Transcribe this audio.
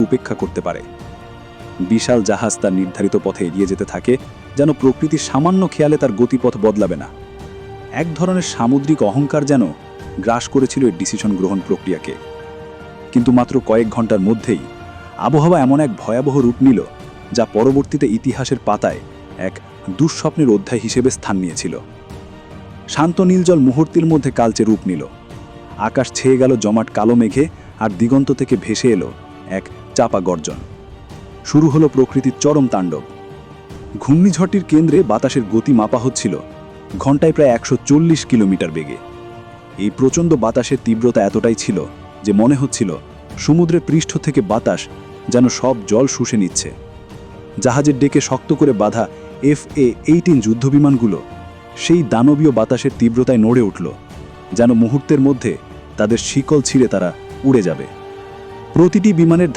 উপেক্ষা করতে পারে। বিশাল জাহাজ তার নির্ধারিত পথে এগিয়ে যেতে থাকে, যেন প্রকৃতির সামান্য খেয়ালে তার গতিপথ বদলাবে না। এক ধরনের সামুদ্রিক অহংকার যেন গ্রাস করেছিল এই ডিসিশন গ্রহণ প্রক্রিয়াকে। কিন্তু মাত্র কয়েক ঘন্টার মধ্যেই আবহাওয়া এমন এক ভয়াবহ রূপ নিল, যা পরবর্তীতে ইতিহাসের পাতায় এক দুঃস্বপ্নের অধ্যায় হিসেবে স্থান নিয়েছিল। শান্ত নীলজল মুহূর্তের মধ্যে কালচে রূপ নিল। আকাশ ছেয়ে গেল জমাট কালো মেঘে, আর দিগন্ত থেকে ভেসে এলো এক চাপা গর্জন। শুরু হলো প্রকৃতির চরম তাণ্ডব। ঘূর্ণিঝড়টির কেন্দ্রে বাতাসের গতি মাপা হচ্ছিল ঘন্টায় প্রায় 140 কিলোমিটার বেগে। এই প্রচণ্ড বাতাসের তীব্রতা এতটাই ছিল যে মনে হচ্ছিল সমুদ্রের পৃষ্ঠ থেকে বাতাস যেন সব জল শুষে নিচ্ছে। জাহাজের ডেকে শক্ত করে বাঁধা FA-18 যুদ্ধবিমানগুলো সেই দানবীয় বাতাসের তীব্রতায় নড়ে উঠল, যেন মুহূর্তের মধ্যে তাদের শিকল ছিঁড়ে তারা উড়ে যাবে। প্রতিটি বিমানের